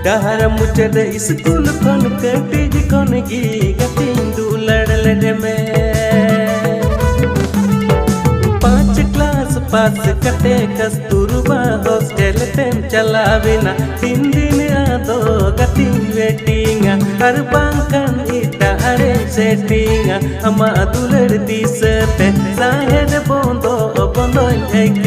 डहर मुचद स्कूल खन कटिज खन गी गतिन दुलड़ लड़ में 5 क्लास पास कटे कस्तूरबा हॉस्टल तेम चलाविना 3 दिन आदो गतिन वेटिंगा हर बांकन इटा अरे सेटिंगा अमा दुलड़ दिसते साहेर बोंदो बोंदो एक